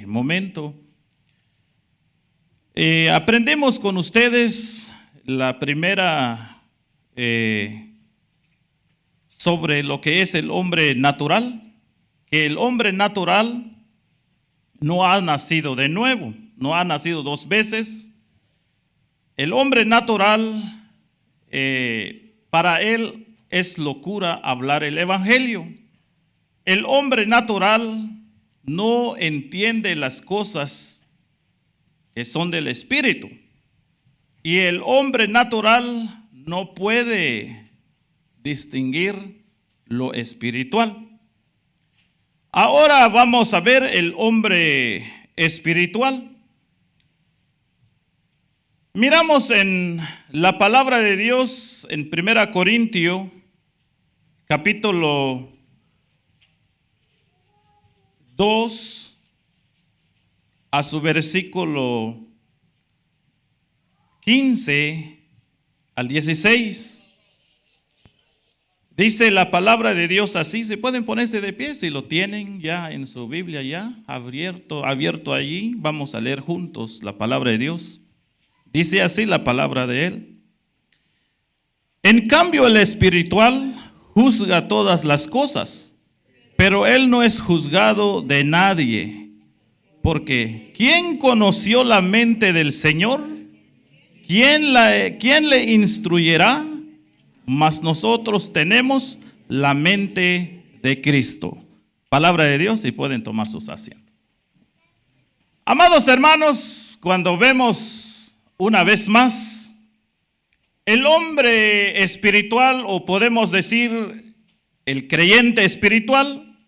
momento. Aprendemos con ustedes la primera sobre lo que es el hombre natural, que el hombre natural no ha nacido de nuevo, no ha nacido dos veces. El hombre natural, para él es locura hablar el evangelio. El hombre natural no entiende las cosas que son del espíritu. Y el hombre natural no puede distinguir lo espiritual. Ahora vamos a ver el hombre espiritual. Miramos en la palabra de Dios en 1 Corintios, capítulo 2, a su versículo 15 al 16. Dice la palabra de Dios así. Se pueden ponerse de pie si lo tienen ya en su Biblia, ya abierto allí. Vamos a leer juntos la palabra de Dios. Dice así la palabra de Él. En cambio, el espiritual juzga todas las cosas, pero Él no es juzgado de nadie. Porque ¿quién conoció la mente del Señor? ¿Quién le instruyerá? Mas nosotros tenemos la mente de Cristo. Palabra de Dios, y pueden tomar sus asientos. Amados hermanos, cuando vemos una vez más el hombre espiritual, o podemos decir el creyente espiritual,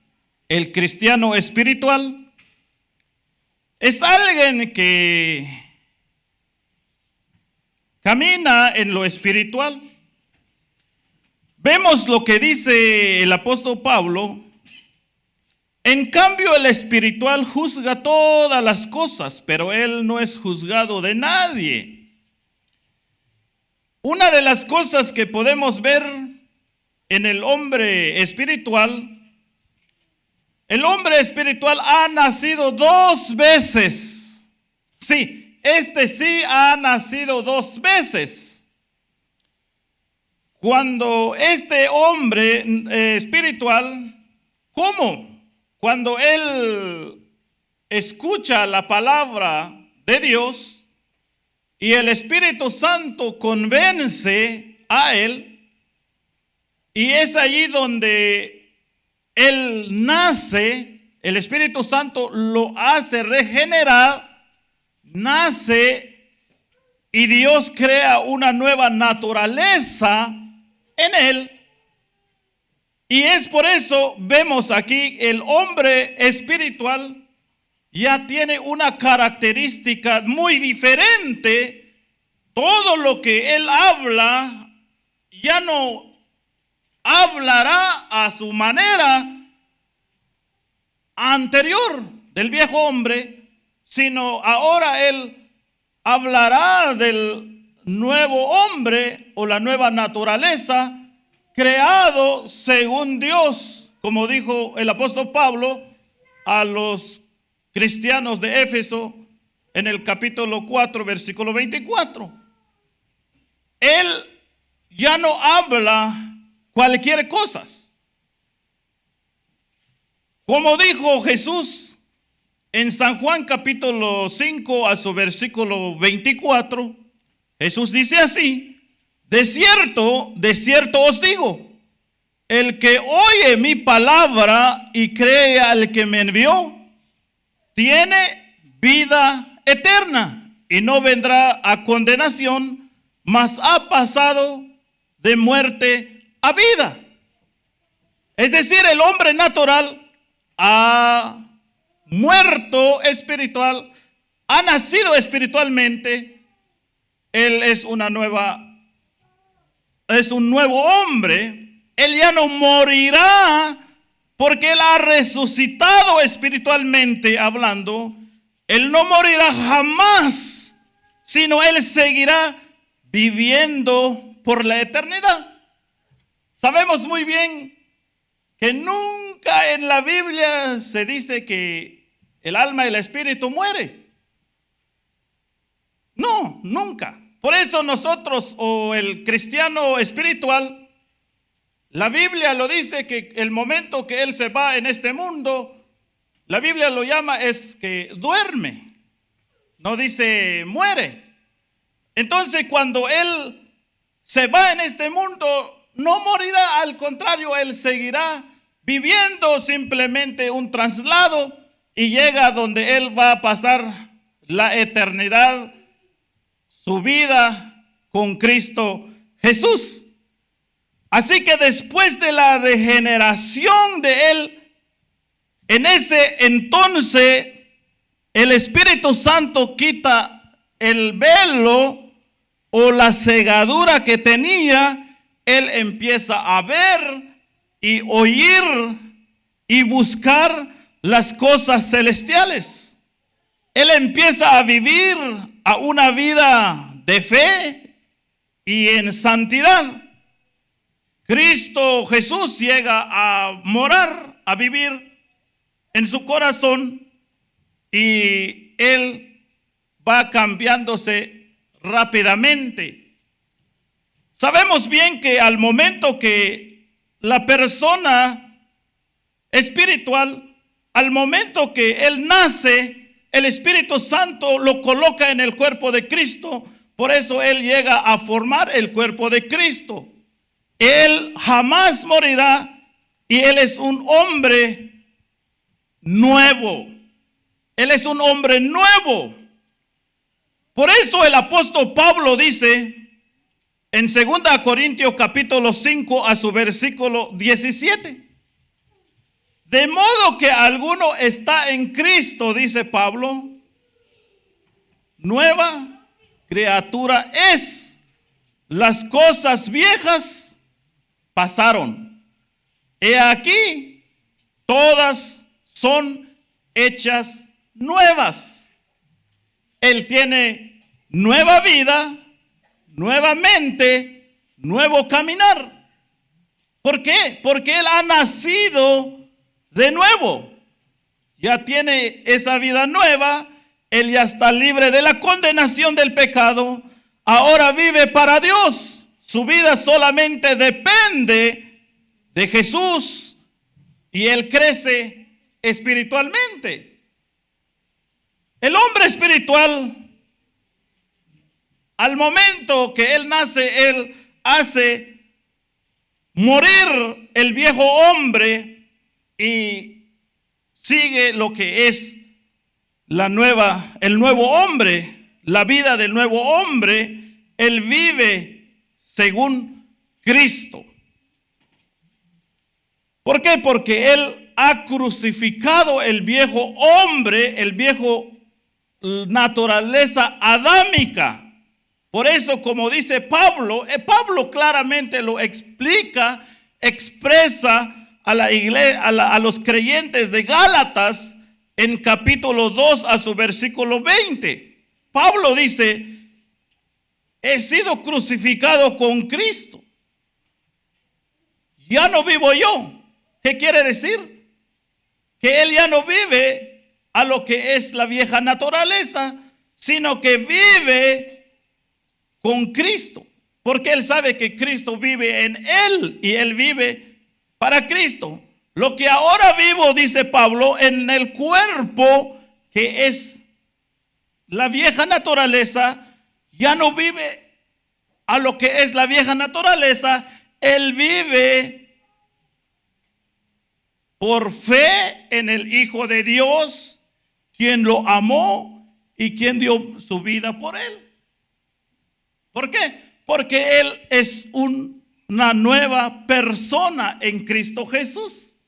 el cristiano espiritual, es alguien que camina en lo espiritual. Vemos lo que dice el apóstol Pablo. En cambio, el espiritual juzga todas las cosas, pero él no es juzgado de nadie. Una de las cosas que podemos ver en el hombre espiritual ha nacido dos veces. Sí, sí ha nacido dos veces. Cuando este hombre espiritual, ¿cómo? Cuando él escucha la palabra de Dios y el Espíritu Santo convence a él, y es allí donde él nace, el Espíritu Santo lo hace regenerar, nace y Dios crea una nueva naturaleza en él. Y es por eso vemos aquí el hombre espiritual ya tiene una característica muy diferente. Todo lo que él habla ya no hablará a su manera anterior del viejo hombre, sino ahora él hablará del nuevo hombre o la nueva naturaleza creado según Dios, como dijo el apóstol Pablo a los cristianos de Éfeso en el capítulo 4, versículo 24. Él ya no habla cualquier cosa. Como dijo Jesús en San Juan capítulo 5 a su versículo 24, Jesús dice así: de cierto os digo, el que oye mi palabra y cree al que me envió, tiene vida eterna y no vendrá a condenación, mas ha pasado de muerte a vida. Es decir, el hombre natural ha muerto espiritual, ha nacido espiritualmente. Él es un nuevo hombre. Él ya no morirá porque él ha resucitado espiritualmente hablando. Él no morirá jamás, sino él seguirá viviendo por la eternidad. Sabemos muy bien que nunca en la Biblia se dice que el alma y el espíritu muere. No, nunca. Por eso nosotros, o el cristiano espiritual, la Biblia lo dice que el momento que él se va en este mundo, la Biblia lo llama es que duerme. No dice muere. Entonces cuando él se va en este mundo, no morirá, al contrario, él seguirá viviendo simplemente un traslado y llega donde él va a pasar la eternidad, su vida con Cristo Jesús. Así que después de la regeneración de él, en ese entonces el Espíritu Santo quita el velo o la cegadura que tenía. Él empieza a ver y oír y buscar las cosas celestiales. Él empieza a vivir a una vida de fe y en santidad. Cristo Jesús llega a morar, a vivir en su corazón, y él va cambiándose rápidamente. Sabemos bien que al momento que la persona espiritual, al momento que él nace, el Espíritu Santo lo coloca en el cuerpo de Cristo. Por eso él llega a formar el cuerpo de Cristo. Él jamás morirá y él es un hombre nuevo. Él es un hombre nuevo. Por eso el apóstol Pablo dice en 2 Corintios capítulo 5 a su versículo 17. De modo que alguno está en Cristo, dice Pablo, nueva criatura es. Las cosas viejas pasaron. He aquí, todas son hechas nuevas. Él tiene nueva vida, nuevamente, nuevo caminar. ¿Por qué? Porque él ha nacido de nuevo. Ya tiene esa vida nueva. Él ya está libre de la condenación del pecado. Ahora vive para Dios. Su vida solamente depende de Jesús y él crece espiritualmente. El hombre espiritual, al momento que él nace, él hace morir el viejo hombre y sigue lo que es el nuevo hombre, la vida del nuevo hombre. Él vive según Cristo. ¿Por qué? Porque él ha crucificado el viejo hombre, el viejo naturaleza adámica. Por eso, como dice Pablo, Pablo claramente lo explica, expresa a la iglesia, a los creyentes de Gálatas en capítulo 2 a su versículo 20. Pablo dice: he sido crucificado con Cristo. Ya no vivo yo. ¿Qué quiere decir? Que él ya no vive a lo que es la vieja naturaleza, sino que vive con Cristo. Porque él sabe que Cristo vive en él y él vive para Cristo. Lo que ahora vivo, dice Pablo, en el cuerpo que es la vieja naturaleza, ya no vive a lo que es la vieja naturaleza. Él vive por fe en el Hijo de Dios, quien lo amó y quien dio su vida por él. ¿Por qué? Porque él es una nueva persona en Cristo Jesús.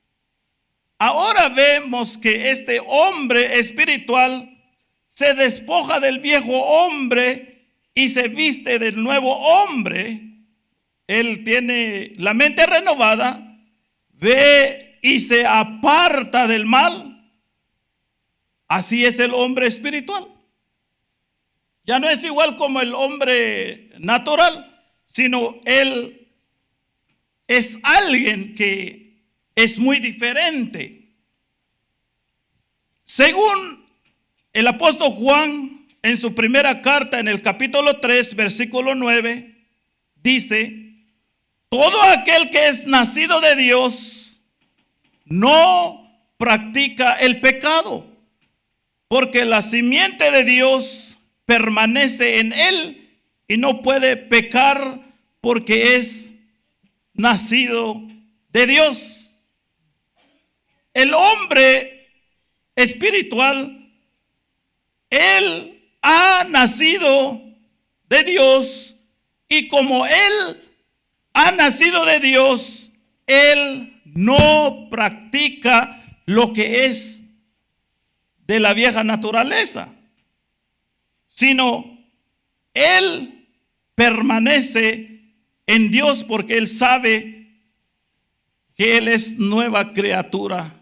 Ahora vemos que este hombre espiritual se despoja del viejo hombre y se viste del nuevo hombre. Él tiene la mente renovada, ve y se aparta del mal. Así es el hombre espiritual. Ya no es igual como el hombre natural, sino él es alguien que es muy diferente. Según el apóstol Juan, en su primera carta, en el capítulo 3, versículo 9, dice: todo aquel que es nacido de Dios no practica el pecado, porque la simiente de Dios permanece en él y no puede pecar porque es nacido de Dios. El hombre espiritual, él ha nacido de Dios, y como él ha nacido de Dios, él no practica lo que es de la vieja naturaleza, sino él permanece en Dios porque él sabe que él es nueva criatura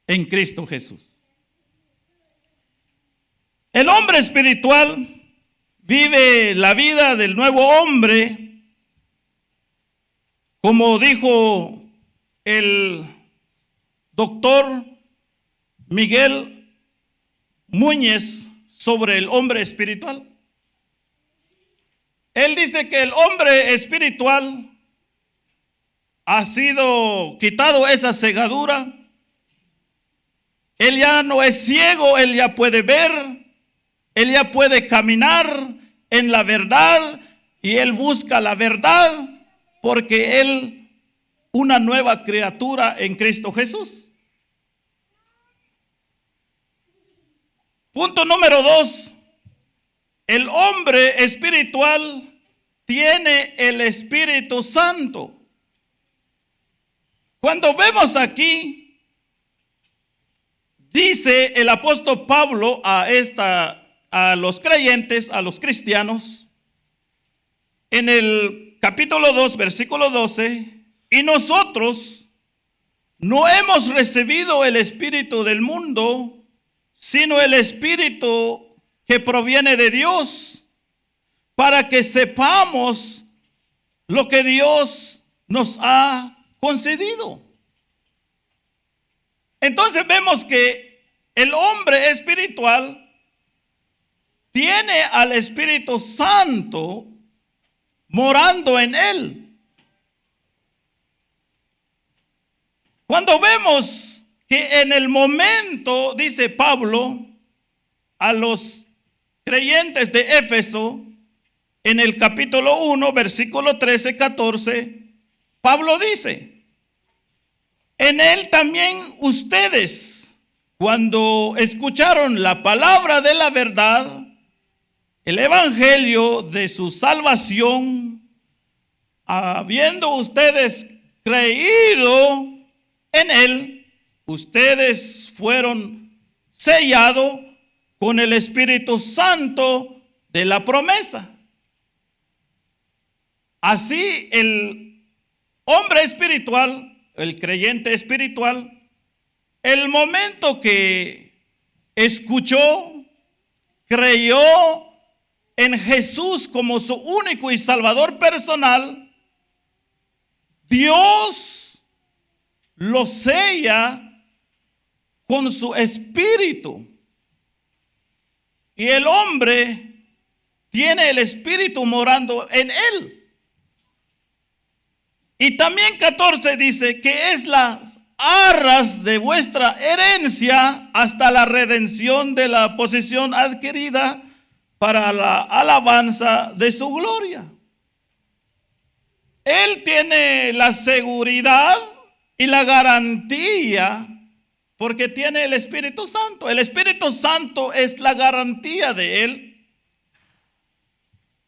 en Cristo Jesús. El hombre espiritual vive la vida del nuevo hombre, como dijo el doctor Miguel Muñez sobre el hombre espiritual. Él dice que el hombre espiritual ha sido quitado esa cegadura. Él ya no es ciego, él ya puede ver, él ya puede caminar en la verdad, y él busca la verdad porque él, una nueva criatura en Cristo Jesús. Punto número 2. El hombre espiritual tiene el Espíritu Santo. Cuando vemos aquí, dice el apóstol Pablo a los creyentes, a los cristianos, en el capítulo 2, versículo 12, y nosotros no hemos recibido el espíritu del mundo, sino el espíritu que proviene de Dios, para que sepamos lo que Dios nos ha concedido. Entonces vemos que el hombre espiritual tiene al Espíritu Santo morando en él. Cuando vemos que en el momento, dice Pablo a los creyentes de Éfeso, en el capítulo 1, versículo 13, 14, Pablo dice: en él también ustedes, cuando escucharon la palabra de la verdad, el evangelio de su salvación, habiendo ustedes creído en él, ustedes fueron sellados con el Espíritu Santo de la promesa. Así el hombre espiritual, el creyente espiritual, el momento que escuchó, creyó en Jesús como su único y salvador personal, Dios lo sella con su espíritu. Y el hombre tiene el espíritu morando en él. Y también 14 dice que es las arras de vuestra herencia hasta la redención de la posesión adquirida para la alabanza de su gloria. Él tiene la seguridad y la garantía porque tiene el Espíritu Santo. El Espíritu Santo es la garantía de él.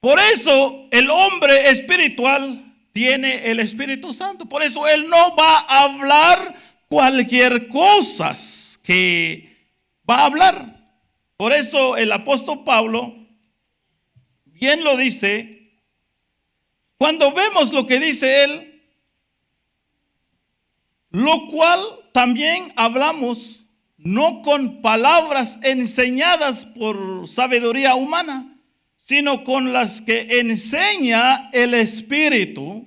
Por eso el hombre espiritual tiene el Espíritu Santo. Por eso él no va a hablar cualquier cosa que va a hablar. Por eso el apóstol Pablo bien lo dice. Cuando vemos lo que dice él, lo cual también hablamos no con palabras enseñadas por sabiduría humana, sino con las que enseña el Espíritu,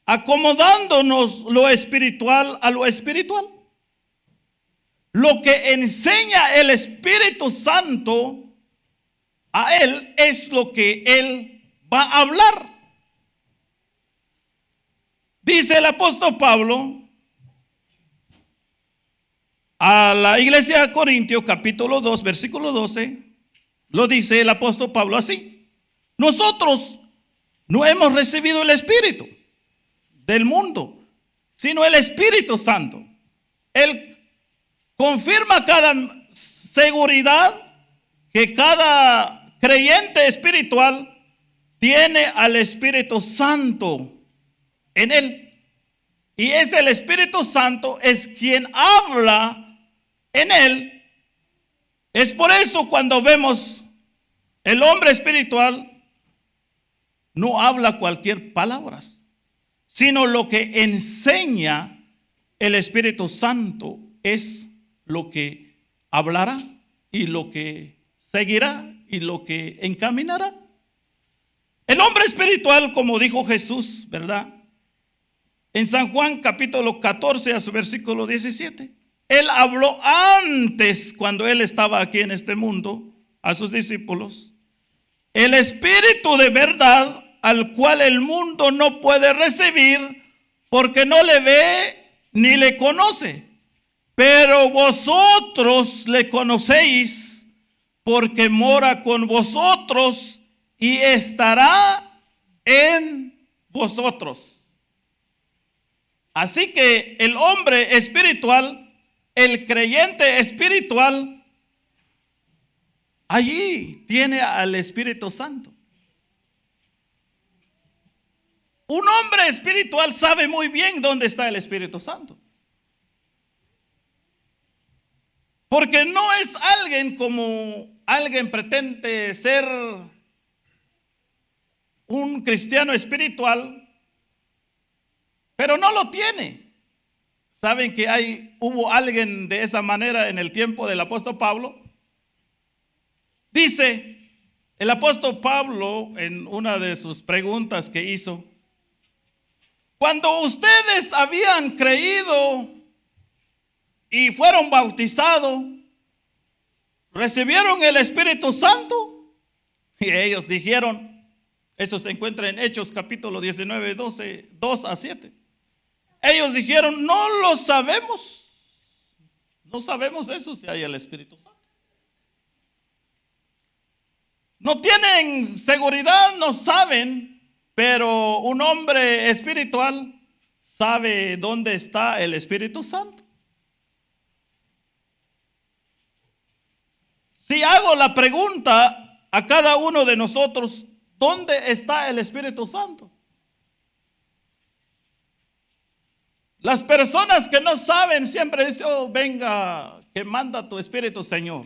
acomodándonos lo espiritual a lo espiritual. lo que enseña el Espíritu Santo a él es lo que él va a hablar. Dice el apóstol Pablo a la iglesia de Corintios, capítulo 2, versículo 12, lo dice el apóstol Pablo así: nosotros no hemos recibido el Espíritu del mundo, sino el Espíritu Santo. Él confirma cada seguridad que cada creyente espiritual tiene al Espíritu Santo en él. Y es el Espíritu Santo es quien habla en él. Es por eso cuando vemos el hombre espiritual no habla cualquier palabra, sino lo que enseña el Espíritu Santo es lo que hablará y lo que seguirá y lo que encaminará. El hombre espiritual, como dijo Jesús, ¿verdad? En San Juan capítulo 14 a su versículo 17. Él habló antes, cuando él estaba aquí en este mundo, a sus discípulos: el Espíritu de verdad, al cual el mundo no puede recibir, porque no le ve ni le conoce. Pero vosotros le conocéis, porque mora con vosotros y estará en vosotros. Así que el hombre espiritual, el creyente espiritual, allí tiene al Espíritu Santo. Un hombre espiritual sabe muy bien dónde está el Espíritu Santo. Porque no es alguien como alguien pretende ser un cristiano espiritual, pero no lo tiene. ¿Saben que hubo alguien de esa manera en el tiempo del apóstol Pablo? Dice el apóstol Pablo en una de sus preguntas que hizo: cuando ustedes habían creído y fueron bautizados, ¿recibieron el Espíritu Santo? Y ellos dijeron, eso se encuentra en Hechos capítulo 19, 12, 2 a 7. Ellos dijeron, no lo sabemos. No sabemos eso, si hay el Espíritu Santo. No tienen seguridad, no saben, pero un hombre espiritual sabe dónde está el Espíritu Santo. Si hago la pregunta a cada uno de nosotros, ¿dónde está el Espíritu Santo? Las personas que no saben siempre dicen, oh, venga, que manda tu Espíritu, Señor.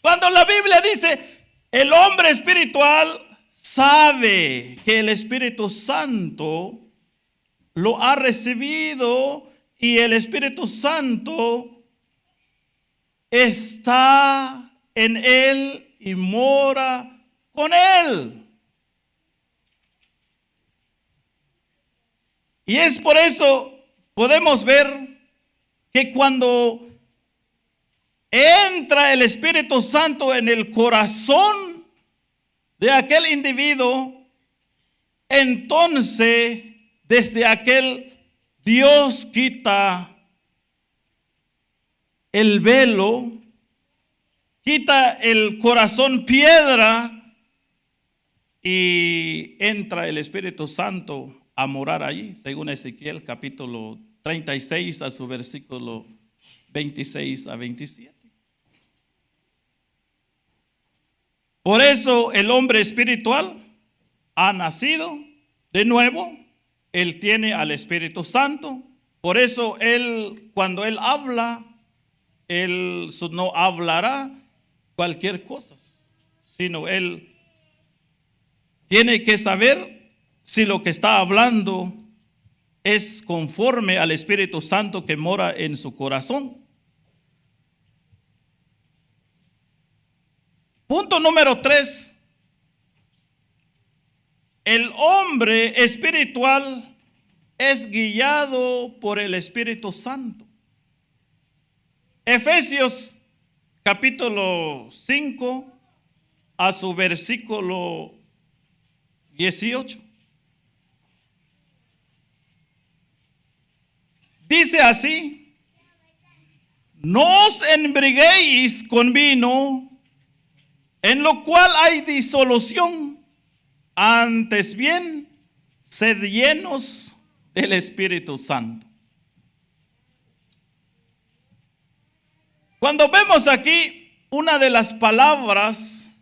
Cuando la Biblia dice, el hombre espiritual sabe que el Espíritu Santo lo ha recibido y el Espíritu Santo está en él y mora con él. Y es por eso podemos ver que cuando entra el Espíritu Santo en el corazón de aquel individuo, entonces desde aquel Dios quita el velo, quita el corazón piedra y entra el Espíritu Santo a morar allí, según Ezequiel capítulo 36 a su versículo 26 a 27. Por eso el hombre espiritual ha nacido de nuevo, él tiene al Espíritu Santo, por eso él, cuando él habla, él no hablará cualquier cosa, sino él tiene que saber si lo que está hablando es conforme al Espíritu Santo que mora en su corazón. Punto número 3. El hombre espiritual es guiado por el Espíritu Santo. Efesios capítulo 5 a su versículo 18. Dice así: no os embriaguéis con vino, en lo cual hay disolución, antes bien, sed llenos del Espíritu Santo. Cuando vemos aquí una de las palabras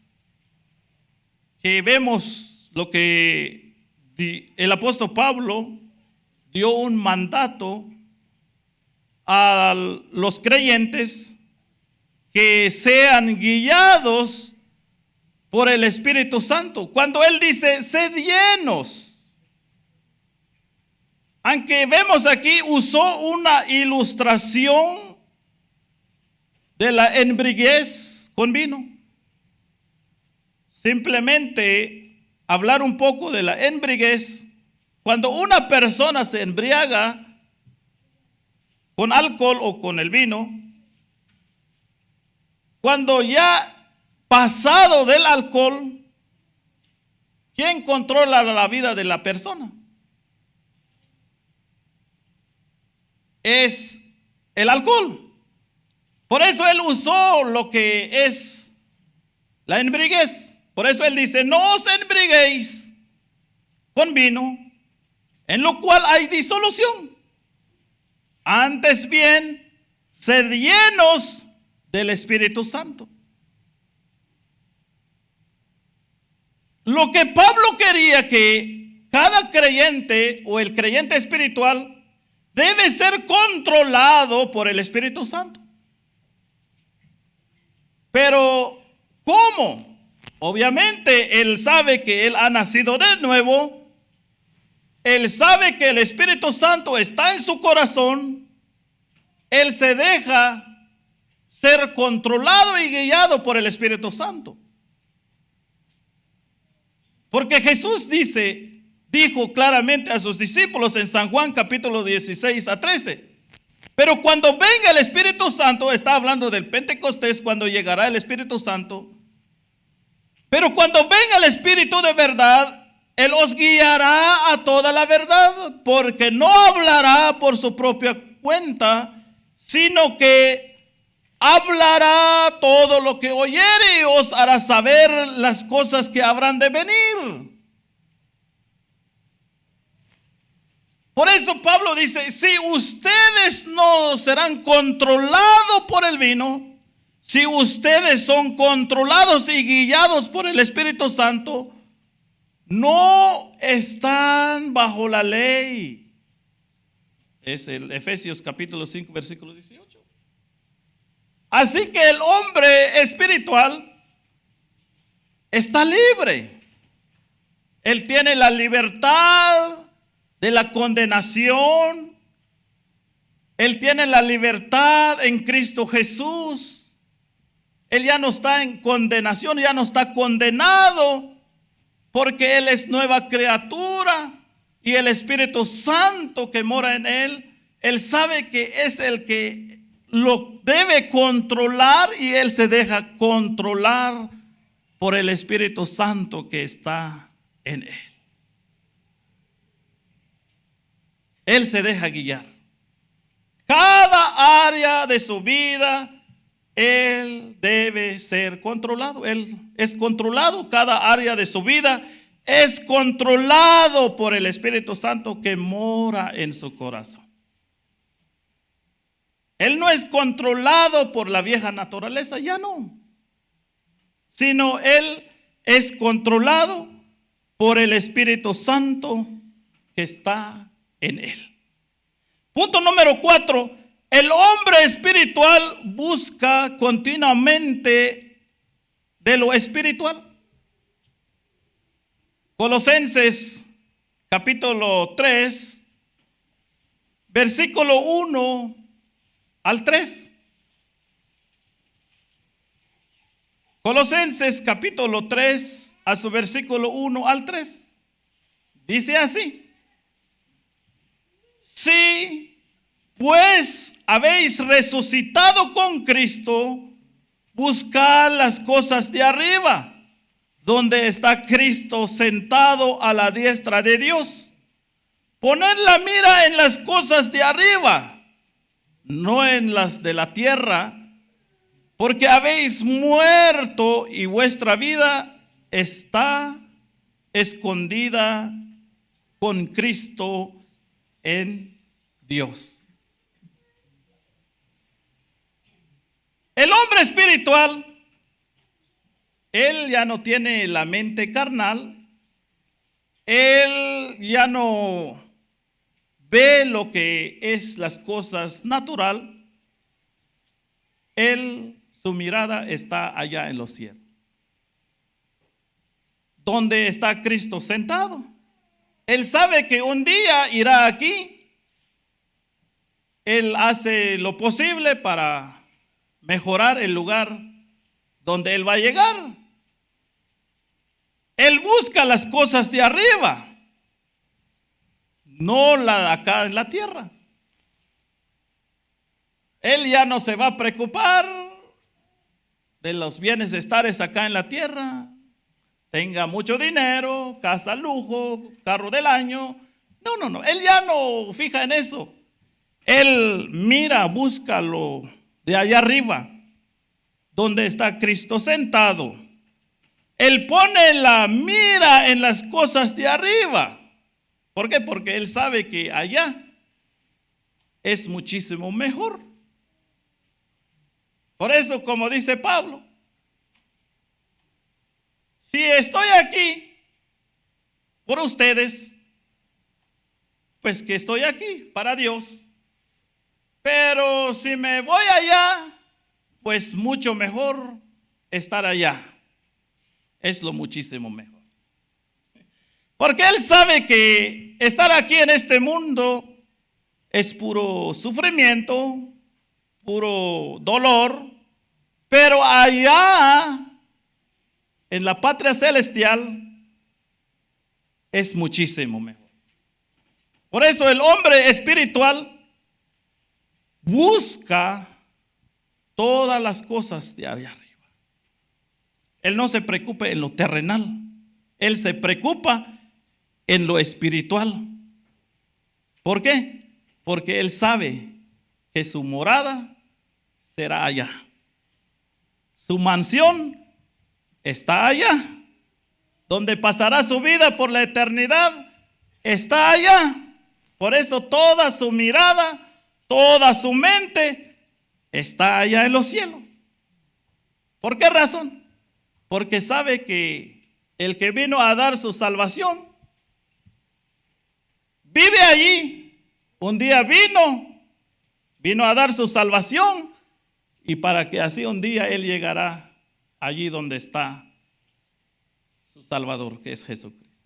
que vemos, lo que el apóstol Pablo dio un mandato a los creyentes que sean guiados por el Espíritu Santo. Cuando él dice, sed llenos, aunque vemos aquí, usó una ilustración de la embriaguez con vino. Simplemente hablar un poco de la embriaguez. Cuando una persona se embriaga con alcohol o con el vino, cuando ya pasado del alcohol, ¿quién controla la vida de la persona? Es el alcohol. Por eso él usó lo que es la embriaguez. Por eso él dice, no os embriaguéis con vino, en lo cual hay disolución. Antes bien, sed llenos del Espíritu Santo. Lo que Pablo quería, que cada creyente o el creyente espiritual debe ser controlado por el Espíritu Santo. Pero, ¿cómo? Obviamente, él sabe que él ha nacido de nuevo. Él sabe que el Espíritu Santo está en su corazón. Él se deja ser controlado y guiado por el Espíritu Santo. Porque Jesús dijo claramente a sus discípulos en San Juan capítulo 16 a 13. Pero cuando venga el Espíritu Santo, está hablando del Pentecostés, cuando llegará el Espíritu Santo. Pero cuando venga el Espíritu de verdad, Él os guiará a toda la verdad, porque no hablará por su propia cuenta, sino que hablará todo lo que oyere y os hará saber las cosas que habrán de venir. Por eso Pablo dice, si ustedes no serán controlados por el vino, si ustedes son controlados y guiados por el Espíritu Santo, no están bajo la ley. Es el Efesios capítulo 5, versículo 18. Así que el hombre espiritual está libre. Él tiene la libertad de la condenación. Él tiene la libertad en Cristo Jesús. Él ya no está en condenación, ya no está condenado, porque Él es nueva criatura y el Espíritu Santo que mora en Él, Él sabe que es el que lo debe controlar y Él se deja controlar por el Espíritu Santo que está en Él. Él se deja guiar. Cada área de su vida, Él debe ser controlado. Él es controlado. Cada área de su vida es controlado por el Espíritu Santo que mora en su corazón. Él no es controlado por la vieja naturaleza, ya no. Sino Él es controlado por el Espíritu Santo que está en Él. Punto número 4. El hombre espiritual busca continuamente de lo espiritual. Colosenses capítulo 3, versículo 1 al 3. Colosenses capítulo 3 a su versículo 1 al 3. Dice así: si Pues habéis resucitado con Cristo, buscad las cosas de arriba, donde está Cristo sentado a la diestra de Dios. Poned la mira en las cosas de arriba, no en las de la tierra, porque habéis muerto y vuestra vida está escondida con Cristo en Dios. El hombre espiritual, él ya no tiene la mente carnal, él ya no ve lo que es las cosas natural, su mirada está allá en los cielos, donde está Cristo sentado. Él sabe que un día irá aquí, él hace lo posible para mejorar el lugar donde él va a llegar. Él busca las cosas de arriba, no la de acá en la tierra. Él ya no se va a preocupar de los bienestares acá en la tierra. Tenga mucho dinero, casa lujo, carro del año. No. Él ya no fija en eso. Él mira, busca lo de allá arriba, donde está Cristo sentado. Él pone la mira en las cosas de arriba. ¿Por qué? Porque él sabe que allá es muchísimo mejor. Por eso, como dice Pablo, si estoy aquí por ustedes, pues que estoy aquí para Dios. Pero si me voy allá, pues mucho mejor estar allá. Es lo muchísimo mejor. Porque él sabe que estar aquí en este mundo es puro sufrimiento, puro dolor, pero allá en la patria celestial es muchísimo mejor. Por eso el hombre espiritual busca todas las cosas de allá arriba. Él no se preocupa en lo terrenal, él se preocupa en lo espiritual. ¿Por qué? Porque él sabe que su morada será allá. Su mansión está allá. Donde pasará su vida por la eternidad está allá. Por eso toda su mirada, toda su mente está allá en los cielos. ¿Por qué razón? Porque sabe que el que vino a dar su salvación vive allí. Un día vino a dar su salvación, y para que así un día él llegará allí donde está su Salvador, que es Jesucristo.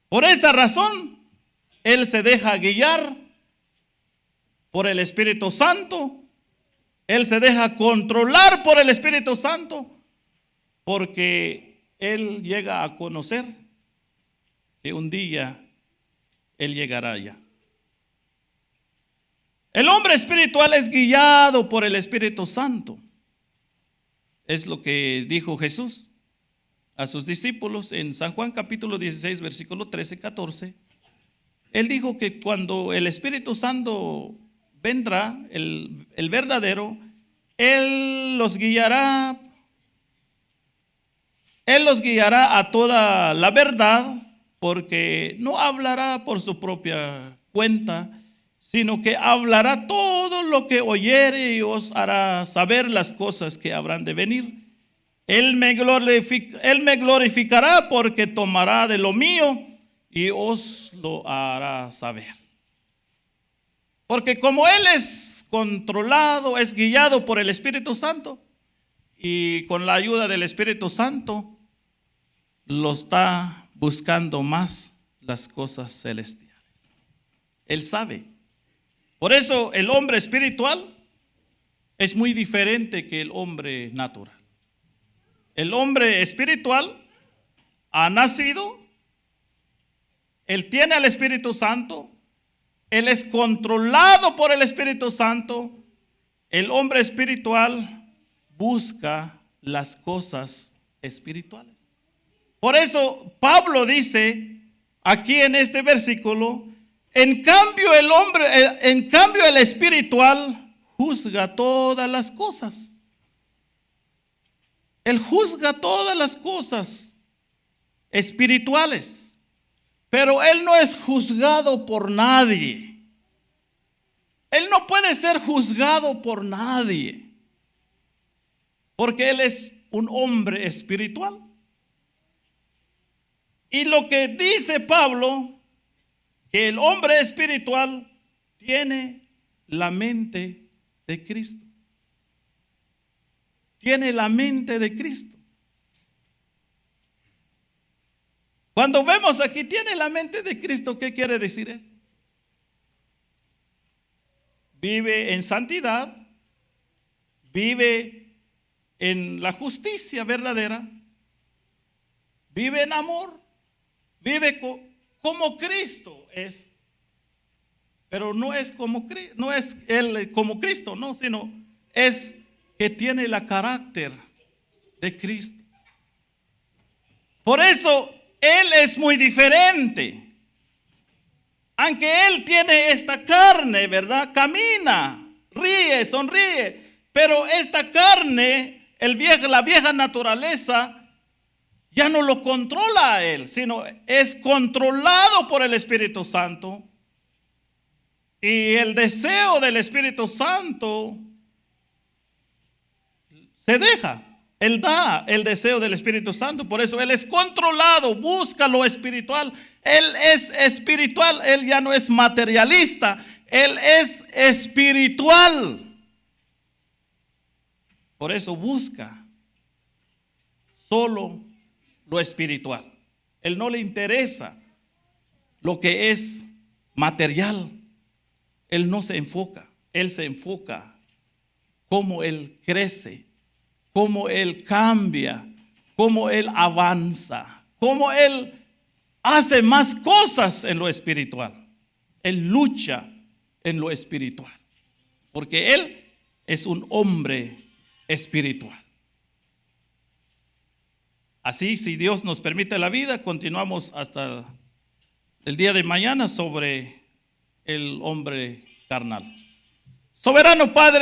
Por esa razón, él se deja guiar por el Espíritu Santo. Él se deja controlar por el Espíritu Santo, porque él llega a conocer que un día él llegará allá. El hombre espiritual es guiado por el Espíritu Santo. Es lo que dijo Jesús a sus discípulos en San Juan capítulo 16, versículo 13, 14. Él dijo que cuando el Espíritu Santo vendrá, el verdadero, Él los guiará a toda la verdad, porque no hablará por su propia cuenta, sino que hablará todo lo que oyere y os hará saber las cosas que habrán de venir. Él me glorificará, porque tomará de lo mío y os lo hará saber. Porque como Él es controlado, es guiado por el Espíritu Santo, y con la ayuda del Espíritu Santo lo está buscando más las cosas celestiales. Él sabe. Por eso el hombre espiritual es muy diferente que el hombre natural. El hombre espiritual ha nacido, él tiene al Espíritu Santo, él es controlado por el Espíritu Santo. El hombre espiritual busca las cosas espirituales. Por eso Pablo dice aquí en este versículo, en cambio el espiritual juzga todas las cosas. Él juzga todas las cosas espirituales, pero él no es juzgado por nadie. Él no puede ser juzgado por nadie, porque él es un hombre espiritual. Y lo que dice Pablo, que el hombre espiritual tiene la mente de Cristo. Tiene la mente de Cristo. Cuando vemos aquí, tiene la mente de Cristo, ¿qué quiere decir esto? Vive en santidad, vive en la justicia verdadera, vive en amor, vive como Cristo es. Pero no es él como Cristo, no, sino es que tiene el carácter de Cristo. Por eso él es muy diferente. Aunque él tiene esta carne, ¿verdad? Camina, ríe, sonríe, pero esta carne, la vieja naturaleza, ya no lo controla a él, sino es controlado por el Espíritu Santo. Y el deseo del Espíritu Santo se deja. Él da el deseo del Espíritu Santo. Por eso él es controlado, busca lo espiritual. Él es espiritual, él ya no es materialista, él es espiritual. Por eso busca solo lo espiritual. Él no le interesa lo que es material. Él no se enfoca, él se enfoca cómo él crece, cómo él cambia, cómo él avanza, cómo él hace más cosas en lo espiritual. Él lucha en lo espiritual, porque él es un hombre espiritual. Así, si Dios nos permite la vida, continuamos hasta el día de mañana sobre el hombre carnal. Soberano Padre,